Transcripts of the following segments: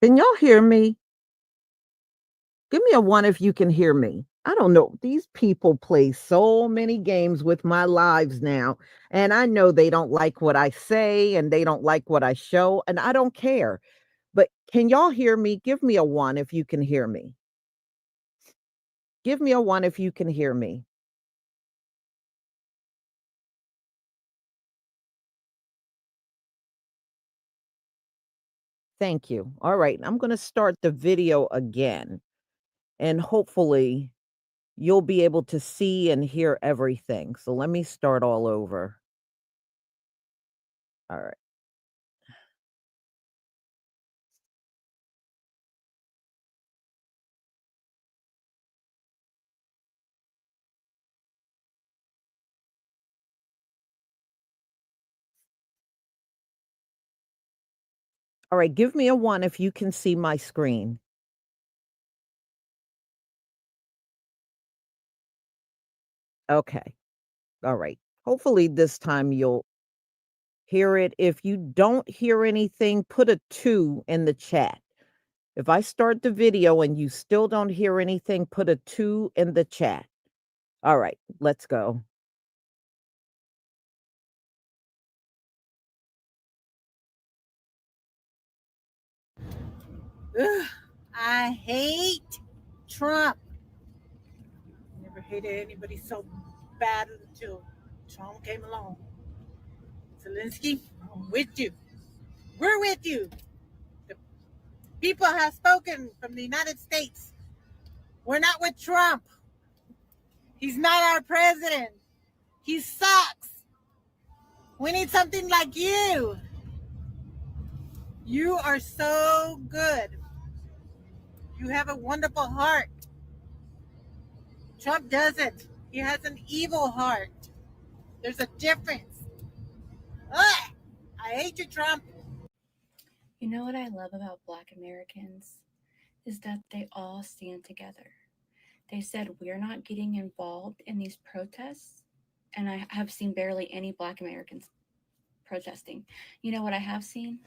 Can y'all hear me? Give me a one if you can hear me. I don't know. These people play so many games with my lives now, and I know they don't like what I say and they don't like what I show, and I don't care. But can y'all hear me? Give me a one if you can hear me. Give me a one if you can hear me. Thank you. All right, I'm going to start the video again, and hopefully you'll be able to see and hear everything. So let me start all over. All right. All right, give me a one if you can see my screen. Okay. All right. Hopefully this time you'll hear it. If you don't hear anything, put a 2 in the chat. If I start the video and you still don't hear anything, put a 2 in the chat. All right, let's go. Ugh, I hate Trump. Never hated anybody so bad until Trump came along. Zelensky, I'm with you. We're with you. The people have spoken from the United States. We're not with Trump. He's not our president. He sucks. We need something like you. You are so good. You have a wonderful heart. Trump doesn't. He has an evil heart. There's a difference. Ugh! I hate you, Trump. You know what I love about Black Americans is that they all stand together. They said, we're not getting involved in these protests. And I have seen barely any Black Americans protesting. You know what I have seen?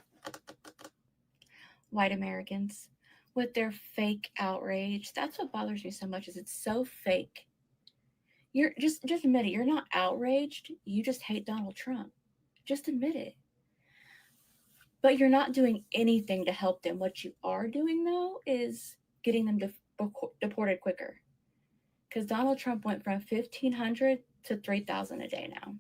White Americans with their fake outrage. That's what bothers me so much, is it's so fake. You're just admit it. You're not outraged. You just hate Donald Trump. Just admit it. But you're not doing anything to help them. What you are doing, though, is getting them deported quicker. Because Donald Trump went from 1,500 to 3,000 a day now.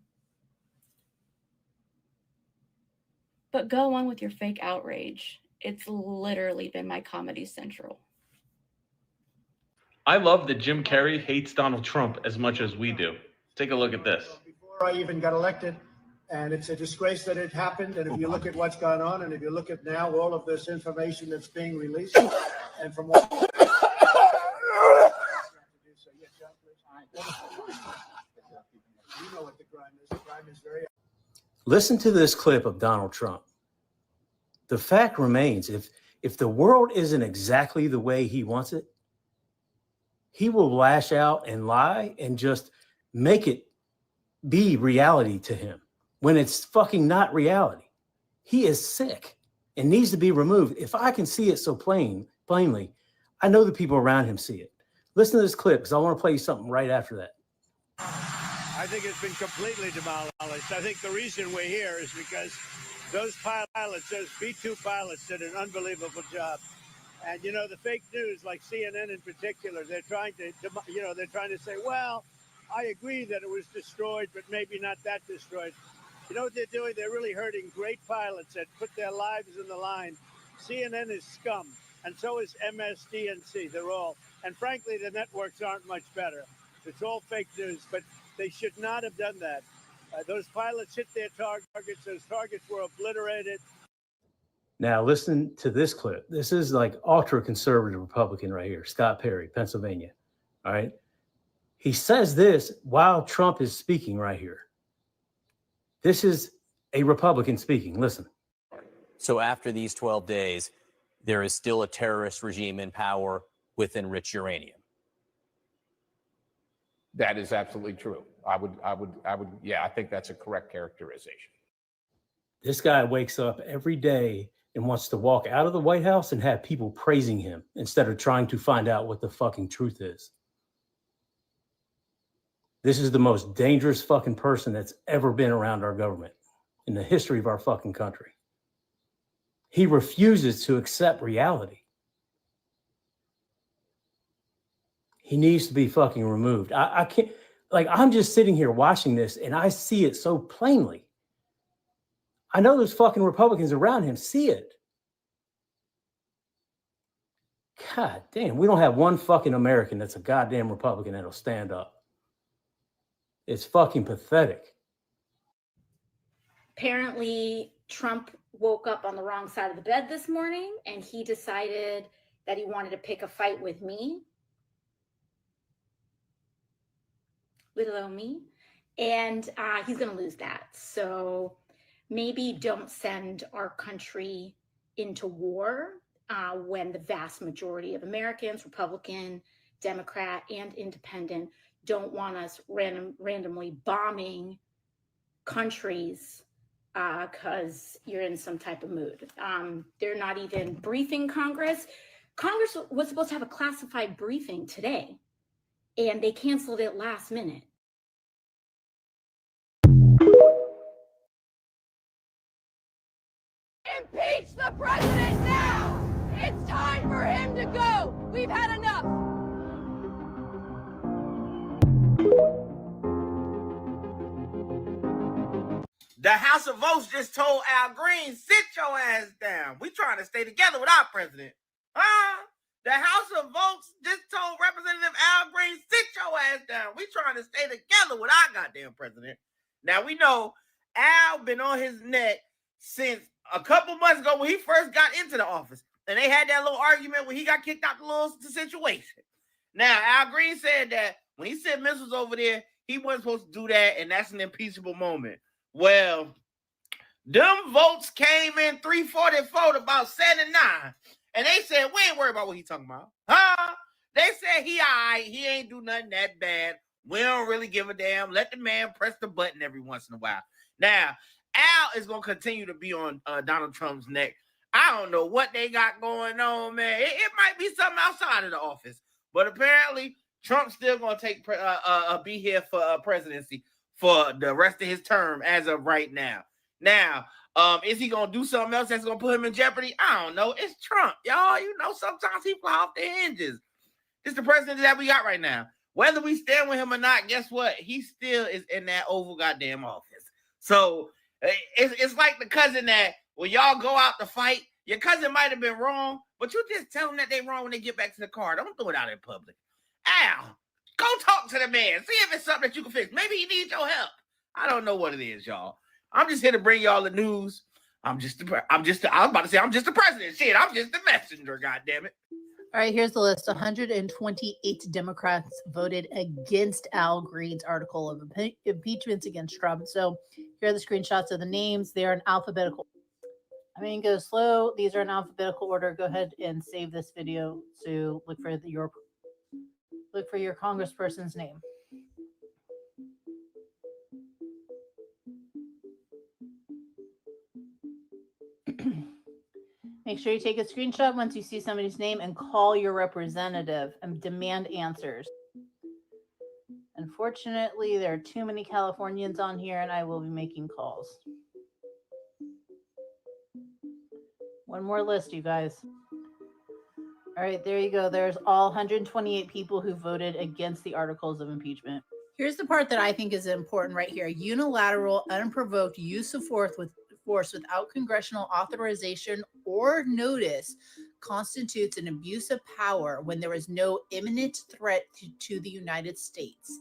But go on with your fake outrage. It's literally been my Comedy Central. I love that Jim Carrey hates Donald Trump as much as we do. Take a look at this. Before I even got elected, and it's a disgrace that it happened. And if you look at what's gone on, and if you look at now all of this information that's being released, and from what you know what the crime is. The crime is very. Listen to this clip of Donald Trump. The fact remains, if the world isn't exactly the way he wants it, he will lash out and lie and just make it be reality to him when it's fucking not reality. He is sick and needs to be removed. If I can see it so plainly, I know the people around him see it. Listen to this clip because I want to play you something right after that. I think it's been completely demolished. I think the reason we're here is because those pilots, those B-2 pilots, did an unbelievable job. And, you know, the fake news, like CNN in particular, they're trying to say, well, I agree that it was destroyed, but maybe not that destroyed. You know what they're doing? They're really hurting great pilots that put their lives in the line. CNN is scum, and so is MSDNC. They're all. And frankly, the networks aren't much better. It's all fake news, but they should not have done that. Those pilots hit their targets. Those targets were obliterated. Now listen to this clip. This is like ultra conservative Republican right here, Scott Perry, Pennsylvania. All right. He says this while Trump is speaking right here. This is a Republican speaking. Listen. So after these 12 days, there is still a terrorist regime in power with enriched uranium. That is absolutely true. I think that's a correct characterization. This guy wakes up every day and wants to walk out of the White House and have people praising him instead of trying to find out what the fucking truth is. This is the most dangerous fucking person that's ever been around our government in the history of our fucking country. He refuses to accept reality. He needs to be fucking removed. I can't, like, I'm just sitting here watching this and I see it so plainly. I know those fucking Republicans around him see it. God damn, we don't have one fucking American that's a goddamn Republican that'll stand up. It's fucking pathetic. Apparently, Trump woke up on the wrong side of the bed this morning and he decided that he wanted to pick a fight with me. Little me. And he's going to lose that. So maybe don't send our country into war when the vast majority of Americans, Republican, Democrat, and Independent, don't want us randomly bombing countries because you're in some type of mood. They're not even briefing Congress. Congress was supposed to have a classified briefing today, and they canceled it last minute. Impeach the president now! It's time for him to go! We've had enough! The House of Votes just told Al Green, sit your ass down. We trying to stay together with our president. Huh? The House of Votes just told Representative Al Green, sit your ass down. We trying to stay together with our goddamn president. Now, we know Al been on his neck since a couple months ago when he first got into the office. And they had that little argument when he got kicked out the little situation. Now, Al Green said that when he sent missiles over there, he wasn't supposed to do that, and that's an impeachable moment. Well, them votes came in 344 to about 79. And they said, we ain't worried about what he talking about. Huh? They said he all right. He ain't do nothing that bad. We don't really give a damn. Let the man press the button every once in a while. Now, Al is going to continue to be on Donald Trump's neck. I don't know what they got going on, man. It might be something outside of the office. But apparently, Trump's still going to take be here for presidency for the rest of his term as of right now. Now, is he going to do something else that's going to put him in jeopardy? I don't know. It's Trump, y'all. You know, sometimes he fly off the hinges. It's the president that we got right now. Whether we stand with him or not, guess what? He still is in that Oval goddamn office. So it's like the cousin that when y'all go out to fight, your cousin might have been wrong, but you just tell them that they're wrong when they get back to the car. Don't do it out in public. Al, go talk to the man. See if it's something that you can fix. Maybe he needs your help. I don't know what it is, y'all. I'm just here to bring y'all the news. I was about to say I'm just the president. Shit, I'm just the messenger, goddammit. All right, here's the list. 128 Democrats voted against Al Green's article of impeachment against Trump. So here are the screenshots of the names. They're in alphabetical. I mean, go slow. These are in alphabetical order. Go ahead and save this video to look for your congressperson's name. Make sure you take a screenshot once you see somebody's name and call your representative and demand answers. Unfortunately, there are too many Californians on here and I will be making calls. One more list, you guys. All right, there you go. There's all 128 people who voted against the articles of impeachment. Here's the part that I think is important right here. Unilateral, unprovoked use of force without congressional authorization or notice constitutes an abuse of power when there is no imminent threat to the United States.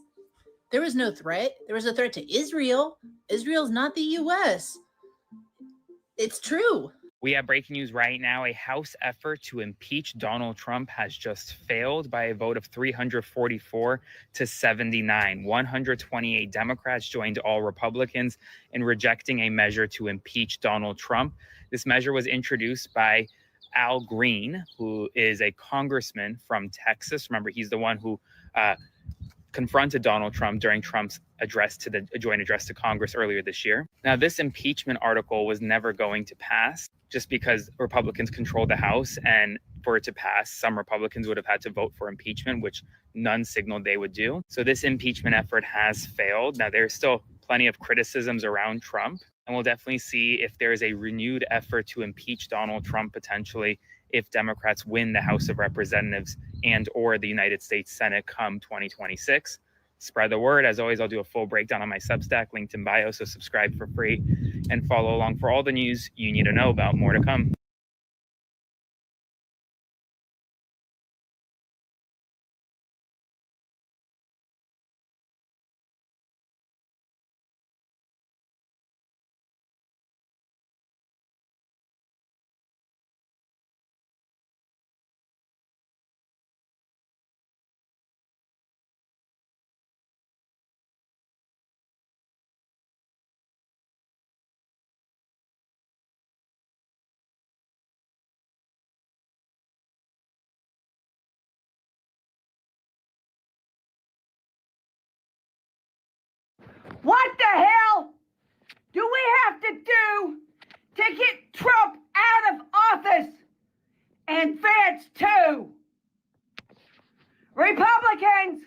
There was no threat. There was a threat to Israel. Israel's not the U.S. It's true. We have breaking news right now. A House effort to impeach Donald Trump has just failed by a vote of 344 to 79. 128 Democrats joined all Republicans in rejecting a measure to impeach Donald Trump. This measure was introduced by Al Green, who is a congressman from Texas. Remember, he's the one who confronted Donald Trump during Trump's joint address to Congress earlier this year. Now, this impeachment article was never going to pass just because Republicans control the House, and for it to pass, some Republicans would have had to vote for impeachment, which none signaled they would do. So this impeachment effort has failed. Now, there's still plenty of criticisms around Trump, and we'll definitely see if there is a renewed effort to impeach Donald Trump potentially if Democrats win the House of Representatives and or the United States Senate come 2026. Spread the word. As always, I'll do a full breakdown on my Substack, linked in bio, so subscribe for free and follow along for all the news you need to know about. More to come. What the hell do we have to do to get Trump out of office? And Vance too. Republicans,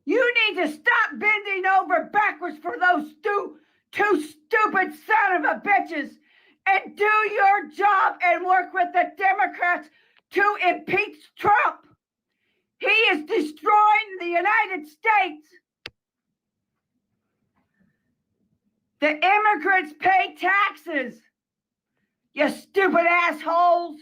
you need to stop bending over backwards for those two stupid son of a bitches and do your job and work with the Democrats to impeach Trump. He is destroying the United States. The immigrants pay taxes, you stupid assholes.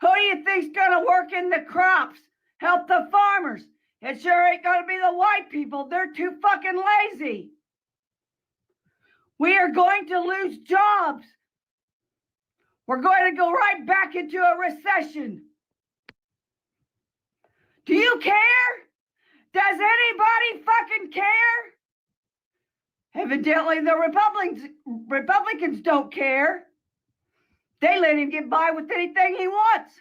Who do you think's gonna work in the crops, help the farmers? It sure ain't gonna be the white people. They're too fucking lazy. We are going to lose jobs. We're going to go right back into a recession. Do you care? Does anybody fucking care? Evidently, the Republicans don't care. They let him get by with anything he wants.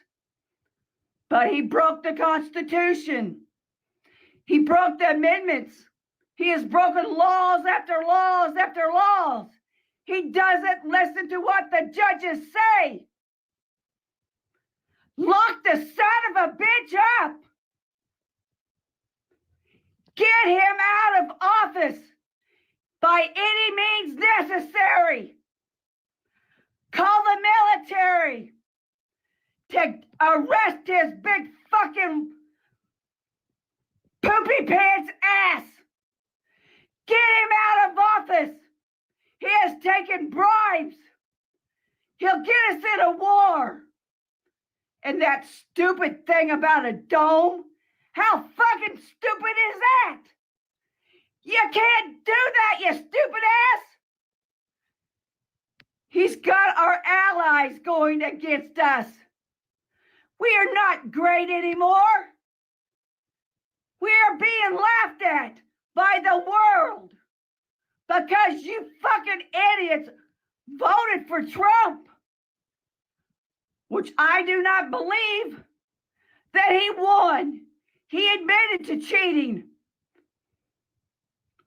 But he broke the Constitution. He broke the amendments. He has broken laws after laws after laws. He doesn't listen to what the judges say. Lock the son of a bitch up. Get him out of office by any means necessary. Call the military to arrest his big fucking poopy pants ass. Get him out of office. He has taken bribes. He'll get us in a war. And that stupid thing about a dome, how fucking stupid is that? You can't do that, you stupid ass. He's got our allies going against us. We are not great anymore. We are being laughed at by the world because you fucking idiots voted for Trump, which I do not believe that he won. He admitted to cheating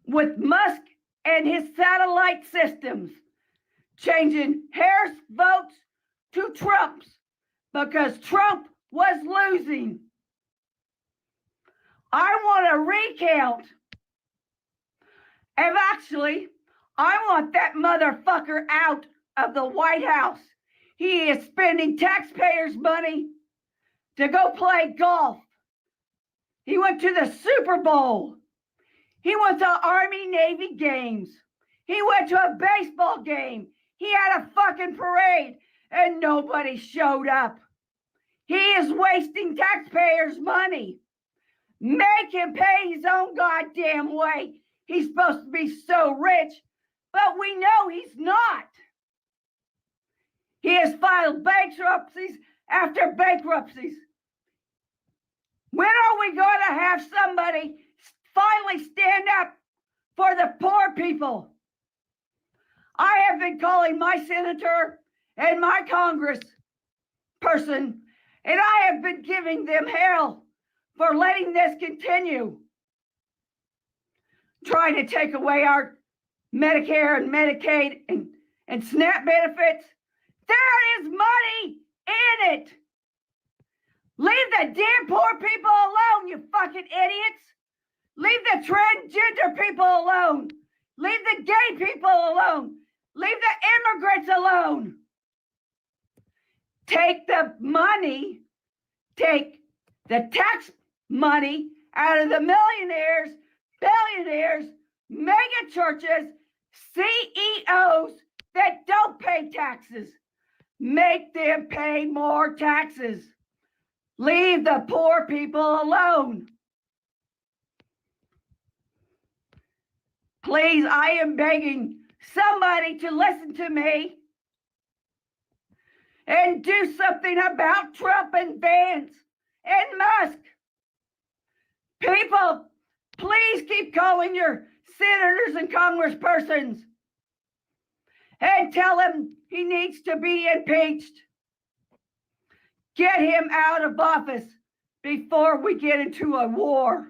with Musk and his satellite systems, changing Harris votes to Trump's because Trump was losing. I want a recount. And actually, I want that motherfucker out of the White House. He is spending taxpayers' money to go play golf. He went to the Super Bowl. He went to Army-Navy games. He went to a baseball game. He had a fucking parade and nobody showed up. He is wasting taxpayers' money. Make him pay his own goddamn way. He's supposed to be so rich, but we know he's not. He has filed bankruptcies after bankruptcies. When are we going to have somebody finally stand up for the poor people? I have been calling my senator and my Congress person, and I have been giving them hell for letting this continue. Trying to take away our Medicare and Medicaid and SNAP benefits. There is money in it. Leave the damn poor people alone, you fucking idiots. Leave the transgender people alone. Leave the gay people alone. Leave the immigrants alone. Take the money, take the tax money out of the millionaires, billionaires, mega churches, CEOs that don't pay taxes. Make them pay more taxes. Leave the poor people alone. Please, I am begging somebody to listen to me and do something about Trump and Vance and Musk. People, please keep calling your senators and congresspersons and tell him he needs to be impeached. Get him out of office before we get into a war.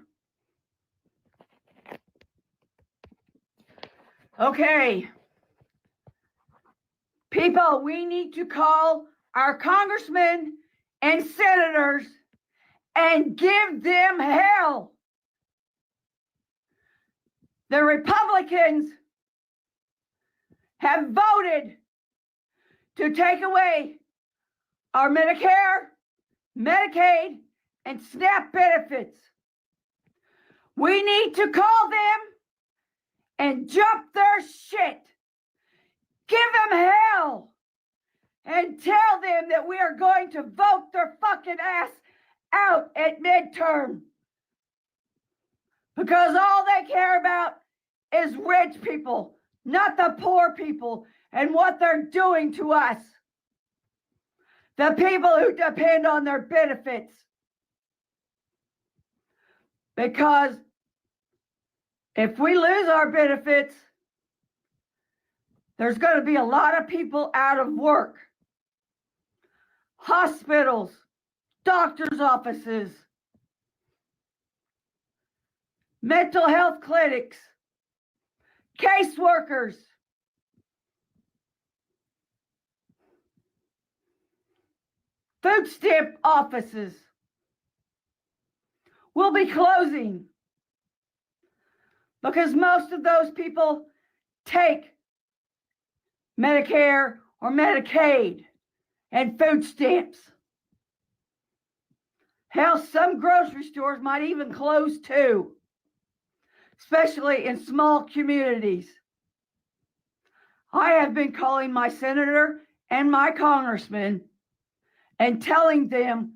Okay. People, we need to call our congressmen and senators and give them hell. The Republicans have voted to take away our Medicare, Medicaid, and SNAP benefits. We need to call them and jump their shit. Give them hell and tell them that we are going to vote their fucking ass out at midterm. Because all they care about is rich people, not the poor people and what they're doing to us. The people who depend on their benefits. Because if we lose our benefits, there's going to be a lot of people out of work. Hospitals, doctors' offices, mental health clinics, caseworkers. Food stamp offices will be closing because most of those people take Medicare or Medicaid and food stamps. Hell, some grocery stores might even close too, especially in small communities. I have been calling my senator and my congressman and telling them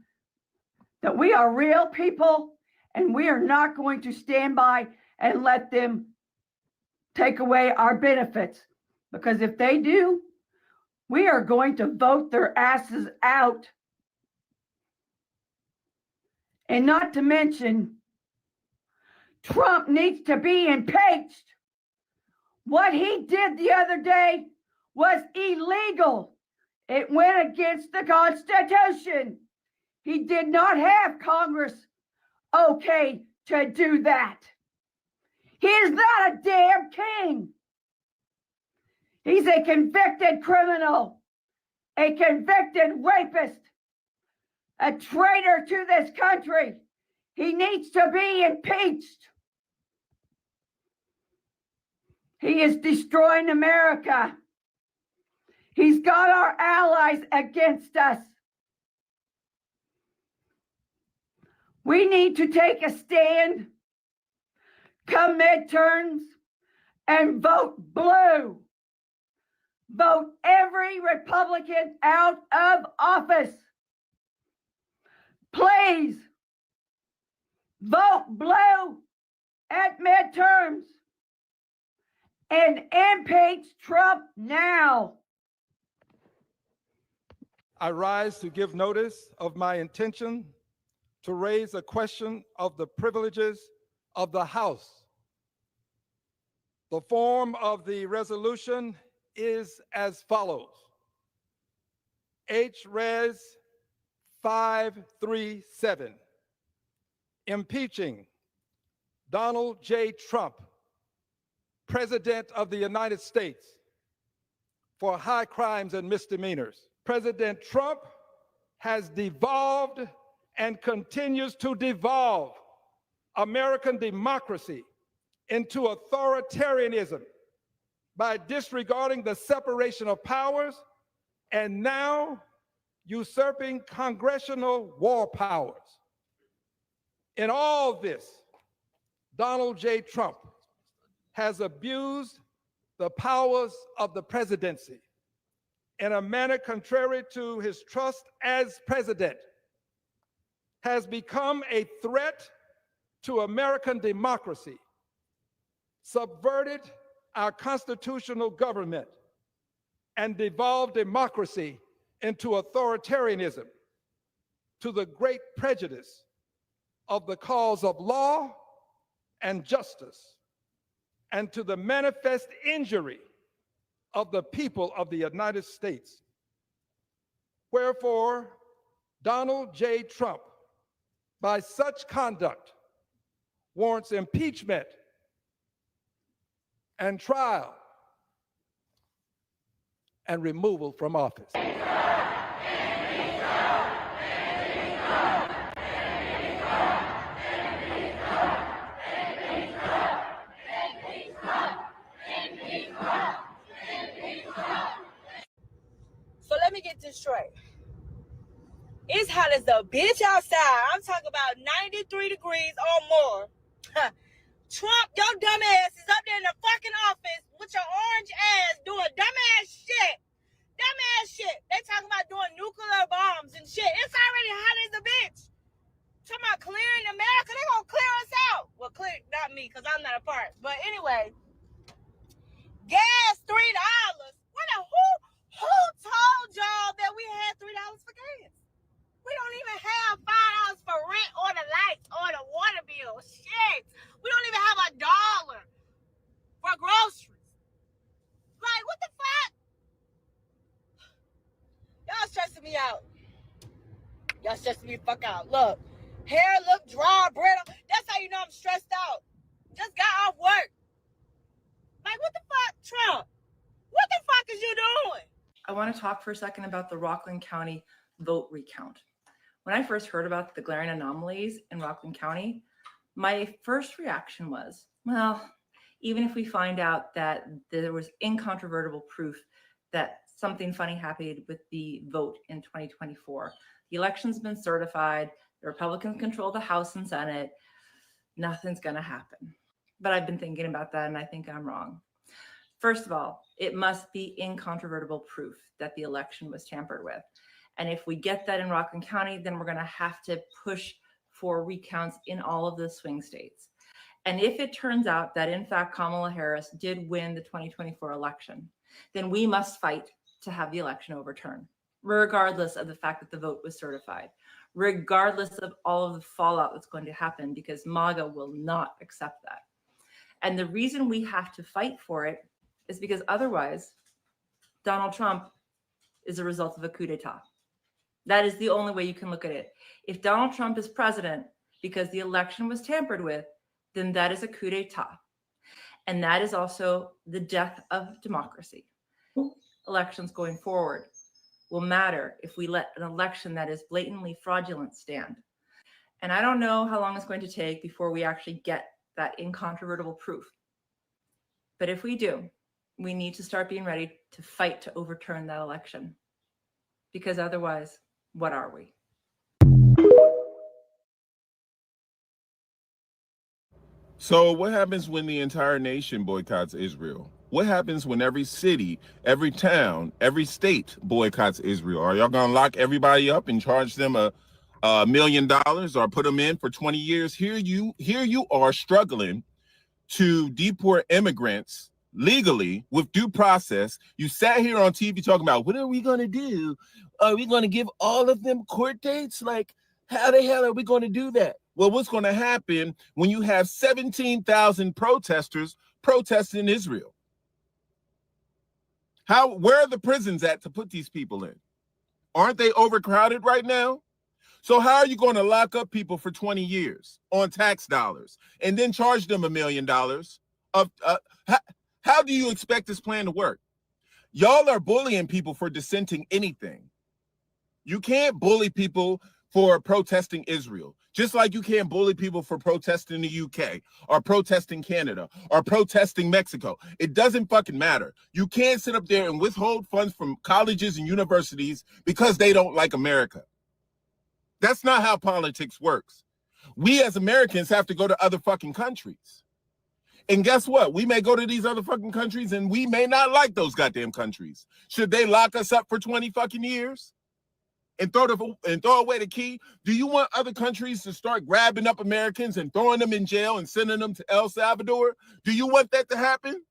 that we are real people and we are not going to stand by and let them take away our benefits. Because if they do, we are going to vote their asses out. And not to mention, Trump needs to be impeached. What he did the other day was illegal. It went against the Constitution. He did not have Congress okay to do that. He is not a damn king. He's a convicted criminal, a convicted rapist, a traitor to this country. He needs to be impeached. He is destroying America. He's got our allies against us. We need to take a stand, come midterms, and vote blue. Vote every Republican out of office. Please vote blue at midterms and impeach Trump now. I rise to give notice of my intention to raise a question of the privileges of the House. The form of the resolution is as follows. H-Res 537, impeaching Donald J. Trump, President of the United States, for high crimes and misdemeanors. President Trump has devolved and continues to devolve American democracy into authoritarianism by disregarding the separation of powers and now usurping congressional war powers. In all this, Donald J. Trump has abused the powers of the presidency in a manner contrary to his trust as president, has become a threat to American democracy, subverted our constitutional government, and devolved democracy into authoritarianism, to the great prejudice of the cause of law and justice, and to the manifest injury of the people of the United States. Wherefore, Donald J. Trump, by such conduct, warrants impeachment and trial and removal from office. So let me get this straight. It's hot as a bitch outside. I'm talking about 93 degrees or more. Trump, your dumb ass is up there in the fucking office with your orange ass doing dumbass shit. Dumbass shit. They talking about doing nuclear bombs and shit. It's already hot as a bitch. Talking about clearing America. They gonna clear us out. Well, clear, not me, because I'm not a part. But anyway, gas $3. Who told y'all that we had $3 for gas? We don't even have $5 for rent or the lights or the water bill. Shit. We don't even have $1 for groceries. Like, what the fuck? Y'all stressing me out. Y'all stressing me the fuck out. Look, hair look dry, brittle. That's how you know I'm stressed out. Just got off work. Like, what the fuck, Trump? What the fuck is you doing? I want to talk for a second about the Rockland County vote recount. When I first heard about the glaring anomalies in Rockland County, my first reaction was, well, even if we find out that there was incontrovertible proof that something funny happened with the vote in 2024, the election's been certified, the Republicans control the House and Senate, nothing's going to happen. But I've been thinking about that and I think I'm wrong. First of all, it must be incontrovertible proof that the election was tampered with. And if we get that in Rockland County, then we're going to have to push for recounts in all of the swing states. And if it turns out that, in fact, Kamala Harris did win the 2024 election, then we must fight to have the election overturned, regardless of the fact that the vote was certified, regardless of all of the fallout that's going to happen, because MAGA will not accept that. And the reason we have to fight for it is because otherwise, Donald Trump is a result of a coup d'etat. That is the only way you can look at it. If Donald Trump is president because the election was tampered with, then that is a coup d'etat. And that is also the death of democracy. Elections going forward will matter if we let an election that is blatantly fraudulent stand. And I don't know how long it's going to take before we actually get that incontrovertible proof. But if we do, we need to start being ready to fight to overturn that election. Because otherwise, what are we? So what happens when the entire nation boycotts Israel? What happens when every city, every town, every state boycotts Israel? Are y'all gonna lock everybody up and charge them $1 million or put them in for 20 years? Here you are struggling to deport immigrants legally with due process. You sat here on TV talking about, what are we going to do? Are we going to give all of them court dates? Like, how the hell are we going to do that? Well, what's going to happen when you have 17,000 protesters protesting Israel? Where are the prisons at to put these people in? Aren't they overcrowded right now? So how are you going to lock up people for 20 years on tax dollars and then charge them $1 million? How do you expect this plan to work? Y'all are bullying people for dissenting anything. You can't bully people for protesting Israel, just like you can't bully people for protesting the UK or protesting Canada or protesting Mexico. It doesn't fucking matter. You can't sit up there and withhold funds from colleges and universities because they don't like America. That's not how politics works. We as Americans have to go to other fucking countries. And guess what? We may go to these other fucking countries and we may not like those goddamn countries. Should they lock us up for 20 fucking years and throw away the key? Do you want other countries to start grabbing up Americans and throwing them in jail and sending them to El Salvador? Do you want that to happen?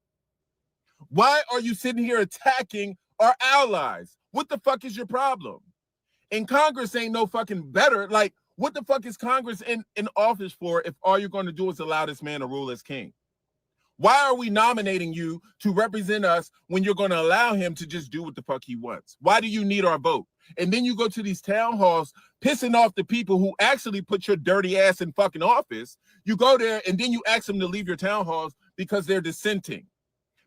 Why are you sitting here attacking our allies? What the fuck is your problem? And Congress ain't no fucking better. Like, what the fuck is Congress in office for if all you're going to do is allow this man to rule as king? Why are we nominating you to represent us when you're going to allow him to just do what the fuck he wants? Why do you need our vote? And then you go to these town halls pissing off the people who actually put your dirty ass in fucking office. You go there and then you ask them to leave your town halls because they're dissenting,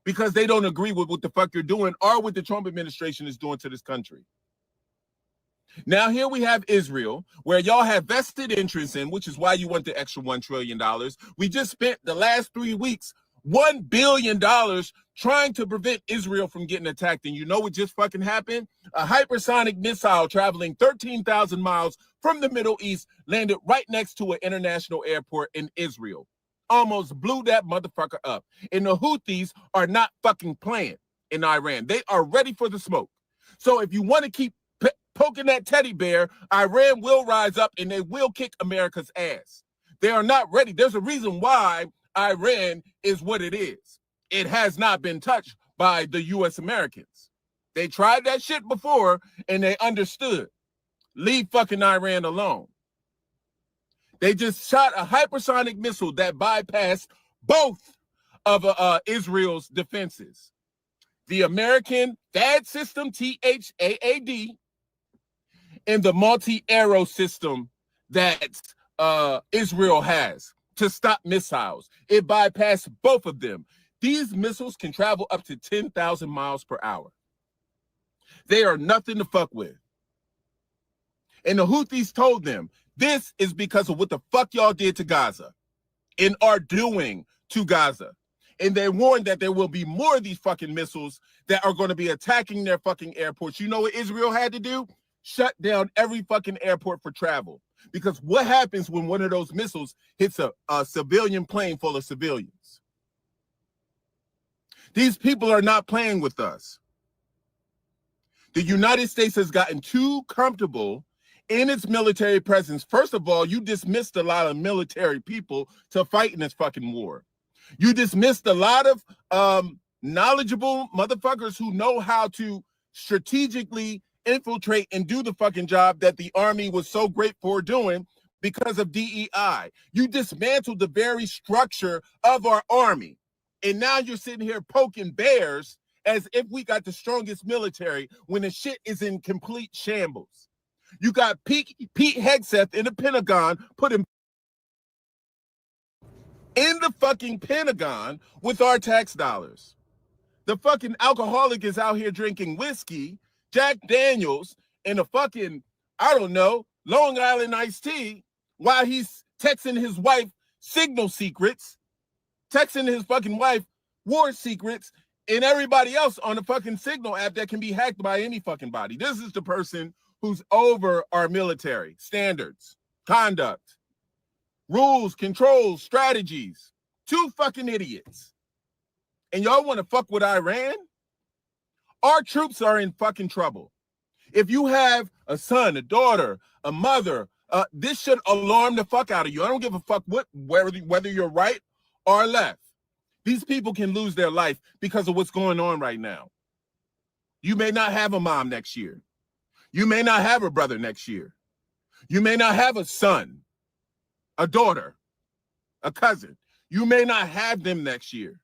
because they don't agree with what the fuck you're doing or what the Trump administration is doing to this country. Now, here we have Israel, where y'all have vested interest in, which is why you want the extra $1 trillion. We just spent the last 3 weeks $1 billion trying to prevent Israel from getting attacked. And you know what just fucking happened? A hypersonic missile traveling 13,000 miles from the Middle East landed right next to an international airport in Israel. Almost blew that motherfucker up. And the Houthis are not fucking playing in Iran. They are ready for the smoke. So if you want to keep poking that teddy bear, Iran will rise up and they will kick America's ass. They are not ready. There's a reason why Iran is what it is. It has not been touched by the U.S. Americans. They tried that shit before and they understood. Leave fucking Iran alone. They just shot a hypersonic missile that bypassed both of Israel's defenses. The American THAAD system, THAAD, and the multi-arrow system that Israel has to stop missiles. It bypassed both of them. These missiles can travel up to 10,000 miles per hour. They are nothing to fuck with. And the Houthis told them, this is because of what the fuck y'all did to Gaza and are doing to Gaza. And they warned that there will be more of these fucking missiles that are going to be attacking their fucking airports. You know what Israel had to do? Shut down every fucking airport for travel. Because what happens when one of those missiles hits a civilian plane full of civilians? These people are not playing with us. The United States has gotten too comfortable in its military presence. First of all, you dismissed a lot of military people to fight in this fucking war. You dismissed a lot of knowledgeable motherfuckers who know how to strategically infiltrate and do the fucking job that the Army was so great for doing because of DEI. You dismantled the very structure of our Army. And now you're sitting here poking bears as if we got the strongest military when the shit is in complete shambles. You got Pete Hegseth in the Pentagon, put him in the fucking Pentagon with our tax dollars. The fucking alcoholic is out here drinking whiskey, Jack Daniels, and a fucking, I don't know, Long Island iced tea while he's texting his wife signal secrets, texting his fucking wife war secrets, and everybody else on the fucking Signal app that can be hacked by any fucking body. This is the person who's over our military standards, conduct, rules, controls, strategies. Two fucking idiots. And y'all want to fuck with Iran? Our troops are in fucking trouble. If you have a son, a daughter, a mother, this should alarm the fuck out of you. I don't give a fuck whether you're right or left. These people can lose their life because of what's going on right now. You may not have a mom next year. You may not have a brother next year. You may not have a son, a daughter, a cousin. You may not have them next year.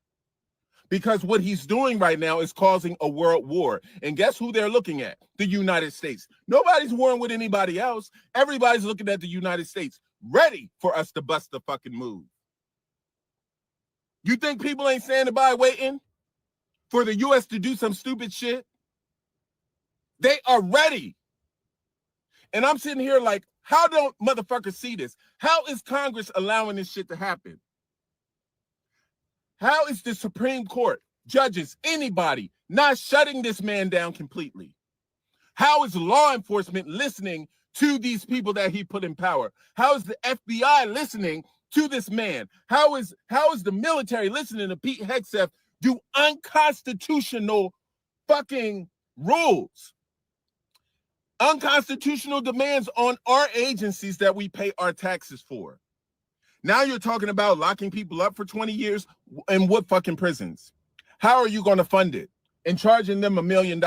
Because what he's doing right now is causing a world war. And guess who they're looking at? The United States. Nobody's warring with anybody else. Everybody's looking at the United States, ready for us to bust the fucking move. You think people ain't standing by waiting for the U.S. to do some stupid shit? They are ready. And I'm sitting here like, how don't motherfuckers see this? How is Congress allowing this shit to happen? How is the Supreme Court, judges, anybody not shutting this man down completely? How is law enforcement listening to these people that he put in power? How is the FBI listening to this man? How is the military listening to Pete Hegseth do unconstitutional fucking rules? Unconstitutional demands on our agencies that we pay our taxes for. Now you're talking about locking people up for 20 years in what fucking prisons? How are you going to fund it? And charging them $1 million?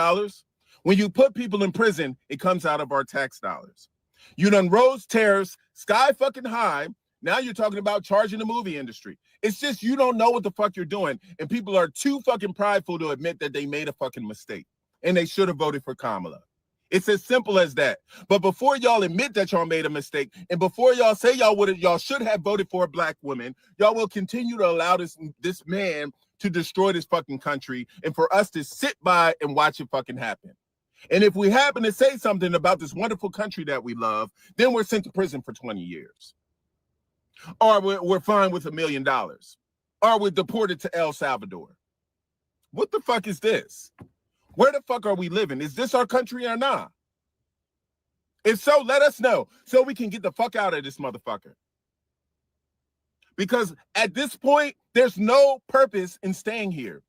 When you put people in prison, it comes out of our tax dollars. You done rose tariffs sky fucking high. Now you're talking about charging the movie industry. It's just you don't know what the fuck you're doing, and people are too fucking prideful to admit that they made a fucking mistake, and they should have voted for Kamala. It's as simple as that. But before y'all admit that y'all made a mistake, and before y'all say y'all should have voted for a black woman, y'all will continue to allow this man to destroy this fucking country, and for us to sit by and watch it fucking happen. And if we happen to say something about this wonderful country that we love, then we're sent to prison for 20 years. Or we're fined with $1 million. Or we're deported to El Salvador. What the fuck is this? Where the fuck are we living? Is this our country or not? If so, let us know so we can get the fuck out of this motherfucker. Because at this point, there's no purpose in staying here.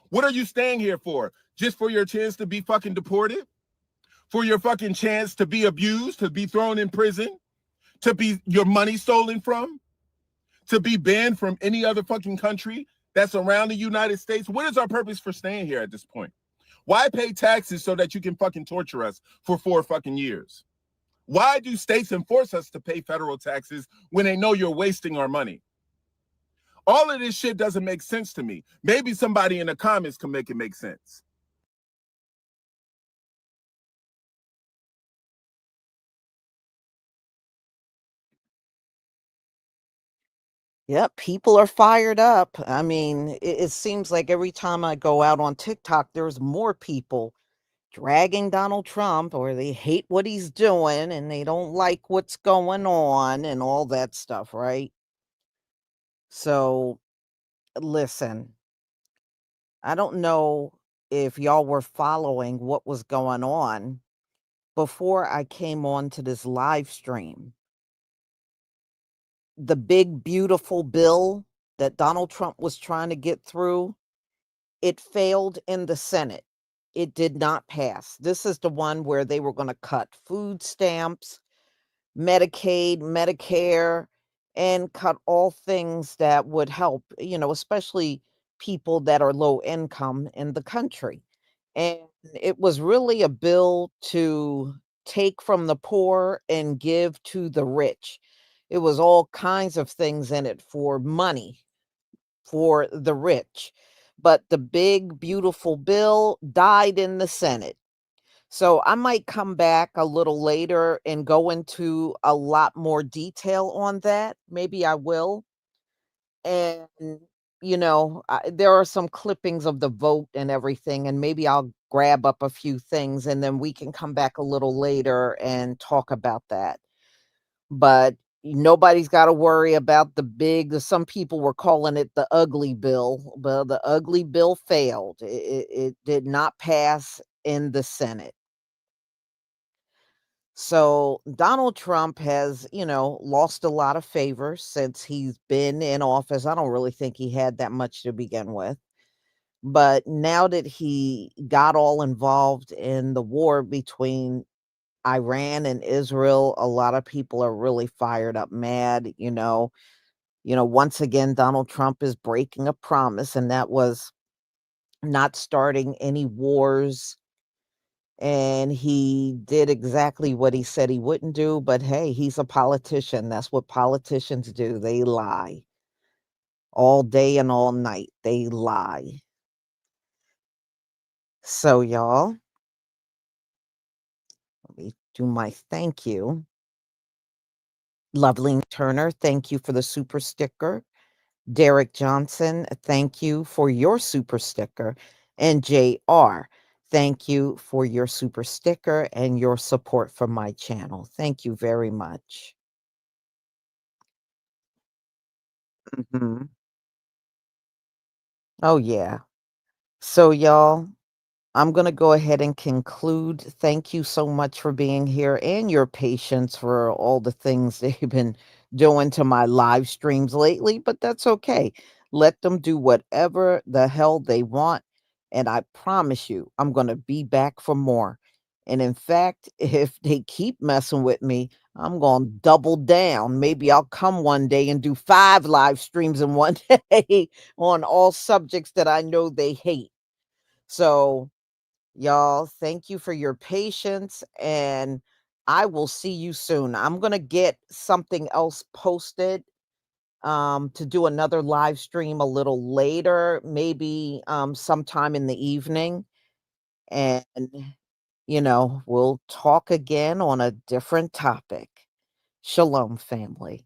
What are you staying here for? Just for your chance to be fucking deported? For your fucking chance to be abused, to be thrown in prison? To be your money stolen from? To be banned from any other fucking country that's around the United States? What is our purpose for staying here at this point? Why pay taxes so that you can fucking torture us for 4 fucking years? Why do states enforce us to pay federal taxes when they know you're wasting our money? All of this shit doesn't make sense to me. Maybe somebody in the comments can make it make sense. Yep, people are fired up. I mean, it seems like every time I go out on TikTok, there's more people dragging Donald Trump, or they hate what he's doing and they don't like what's going on and all that stuff, right? So, listen, I don't know if y'all were following what was going on before I came on to this live stream. The big, beautiful bill that Donald Trump was trying to get through, it failed in the Senate. It did not pass. This is the one where they were going to cut food stamps, Medicaid, Medicare, and cut all things that would help, especially people that are low income in the country. And it was really a bill to take from the poor and give to the rich. It was all kinds of things in it for money for the rich. But the big, beautiful bill died in the Senate. So I might come back a little later and go into a lot more detail on that. Maybe I will. And, there are some clippings of the vote and everything, and maybe I'll grab up a few things and then we can come back a little later and talk about that. But nobody's got to worry about some people were calling it the ugly bill, but the ugly bill failed. It did not pass in the Senate. So Donald Trump has, lost a lot of favor since he's been in office. I don't really think he had that much to begin with. But now that he got all involved in the war between Iran and Israel, a lot of people are really fired up, mad, once again, Donald Trump is breaking a promise, and that was not starting any wars. And he did exactly what he said he wouldn't do. But hey, he's a politician. That's what politicians do. They lie all day and all night. They lie. So, y'all, let me do my thank you. Loveling Turner, thank you for the super sticker. Derek Johnson, thank you for your super sticker. And JR, thank you for your super sticker and your support for my channel. Thank you very much. Mhm. Oh, yeah. So, y'all, I'm going to go ahead and conclude. Thank you so much for being here and your patience for all the things they've been doing to my live streams lately, but that's okay. Let them do whatever the hell they want. And I promise you, I'm going to be back for more. And in fact, if they keep messing with me, I'm going to double down. Maybe I'll come one day and do 5 live streams in one day on all subjects that I know they hate. So, y'all, thank you for your patience, and I will see you soon. I'm gonna get something else posted to do another live stream a little later, maybe sometime in the evening. And, we'll talk again on a different topic. Shalom, family.